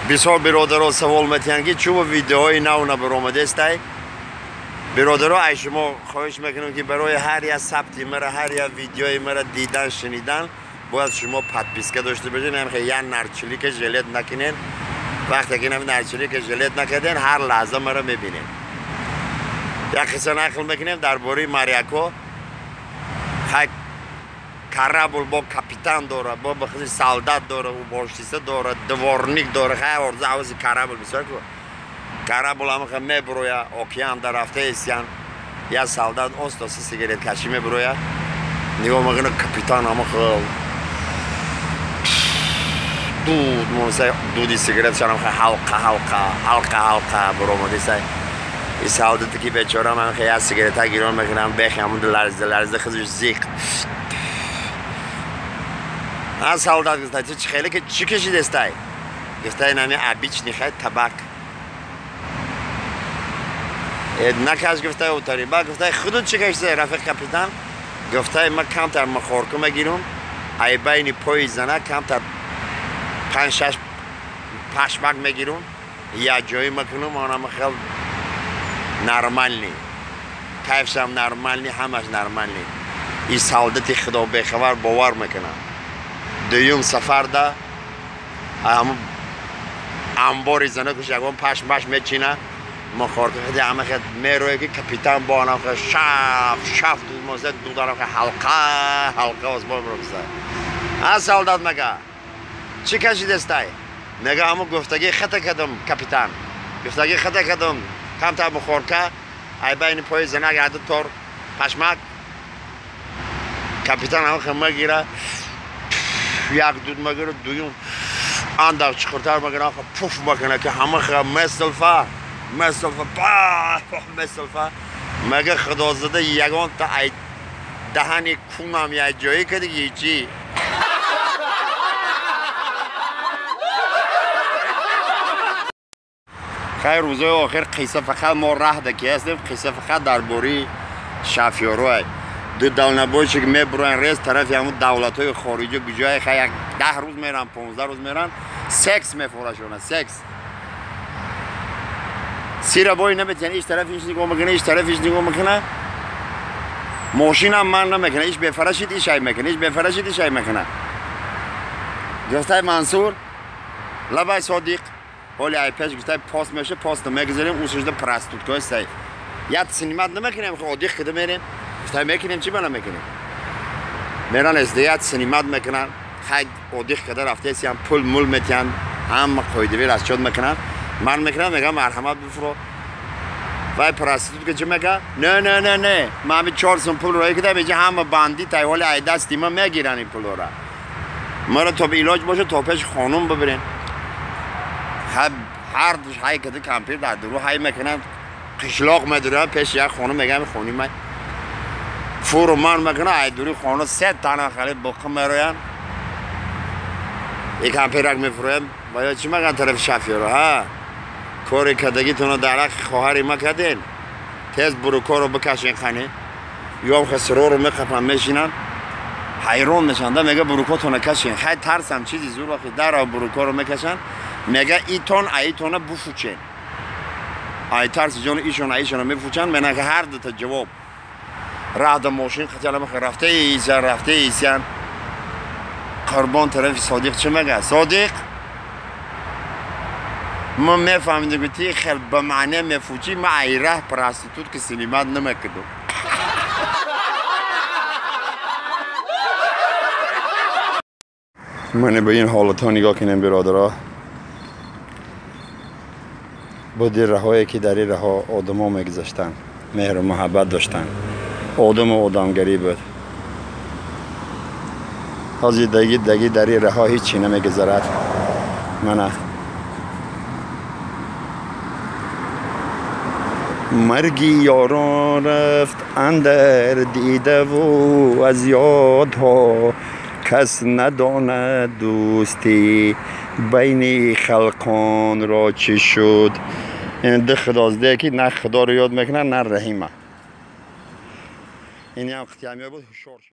بسیار برادرها سوال می‌کنند که چوب ویدیوهای نو برآمده است. برادرها شما خواهش میکنم که برای هر یک ثبتی مرا هر یک ویدیوی مرا دیدن شنیدن باید شما پادپیسکه داشته باشین. نمیخواد یا نرچلی که ژلت نکنین. وقتی که نرچلی که ژلت نکردین هر لحظه مرا میبینین. یک قصه نقل میکنیم درباره ماریاکو. کرابل با کاپیتان داره، با بخشی سالدات داره، و باشیسته داره، دوارنیک داره. خیلی ارزه عوضی کرابل بسیار که کرابل هم که میبروید اوکیان در رفته ایستیان یا سالدات اوستاسی سیگریت کشی میبروید نگاه میکنه کاپیتان هم که دودی سیگریت شدم که حلقه برآمده است. این سالداتی که بیچاره من که یک سیگریت ها گیران میکنم بخی همون لرزه خودش زیق. از سالدات گفته چی خیلی که چی کشیده استای؟ گفته نمی ابیچ نیخواد تباک. نکاش گفته اوتاری با گفته خودت چی کشیده رفیق کاپیتان؟ گفته ما کم تر مخورکو میگیرم. ای بین پای زنه کم تر 5-6 پشمک میگیرم. یا جایی میکنم آنها خیلی نرمال نی. کیفشم نرمال نی همش نرمال نی. این سالداتی خدا بخبر باور میکنم. دویم سفر ده انباری زنه کش یکم پشمش میچینه مخورد خیلی همه خیلی میروی که کپیتان با آنها خیلی شف دود موزه دود آنها خیلی حلقه از با برمزه. از سالدات مگه چی کشید استای؟ مگه همون گفتگی خطا کدم کپیتان گفتگی خطا کدم کم تا مخورد که ای بین پای زنه گرده تور پشمک کپیتان همون خیلی مگیره یک دود مگیره دویم انداغ چخورتر مگیره آخه پوف مکنه که همه خیلی مستلفه مگه خدا زده یگان تا ای دهنی کونم یه جایی که دیگه چی خیر روزای آخر قصه فقط ما راه دکی هستیم. قصه فقط درباره شافیاروی دو دلنبایشی که میبرن ریز طرف همون دولت های خارجی بجای خیلی 10 روز میرن 15 روز میرن سکس میفروشونن سکس سیره بایی نمیتونن ایش طرف ایش نگاه میکنه ایش طرف ایش نگاه میکنه ماشین هم من نمیکنه ایش بفرشید ایش های میکنه ایش بفرشید ایش های میکنه. گفته منصور لبای صادق حالی ای پیش گفته پاست میشه پاست میگذاریم اون سجده پرستوتکای سیف یاد سینمات نمیکنیم خب عادی خدا میریم گفته میکنیم چی بنا میکنیم میرن ازدیات سینمات میکنن خیلی عادی خدا رفته سیم پول مول میتین هم قایدی ویل از چود میکنن من میکنم میگم مرحمت بفرو وای پرستوت که چی میگه نه من می 4 سوم پول رای کده میگه همه باندی تا حال ای دستی ما میگیرن این پول را مرا تو علاج باشه تا پیش خانم ببرین هر دوش های کده کمپیر در درو های میکنن قشلاق مدره پیش یک خانم میگم خونی من فورو من میکنه ای دوری خانم 3 تانه خیلی بخم میروین یک کمپیرک میفرویم باید چی میگن طرف شافیارو ها کاری کدگی تونو درک خواهری ما کدین تیز بروکا رو بکشین خانه یا هم خسرو رو میخفن میشینن حیران میشن ده میگه بروکا تونه کشین خیلی ترسم چیزی زور وقتی در بروکا رو میکشن میگه ای تونه بفوچین ای ترس جون ایشون رو میفوچن میگه که هر دو تا جواب راه دا ماشین خیلی مخی رفته ایسیان قربان طرف صادق چه میگه صادق ما میفهمیدم که تی خیلی به معنی میفوچی ما ای راه پراستیتوت که سینیمات نمیکدم من به این حالت ها نگاه کنیم برادرها با دیر رهایی که در این رها آدم ها میگذاشتن مهر و محبت داشتن آدم و آدمگری بود از دیگه در این رها هیچی نمیگذارد من مرگی یاران رفت اندر دیده و از یادها کس نداند دوستی بین خلقان را چی شد. این ده خدازده که نه خدا رو یاد میکنن نه رحیمه. این هم ختیامی بود.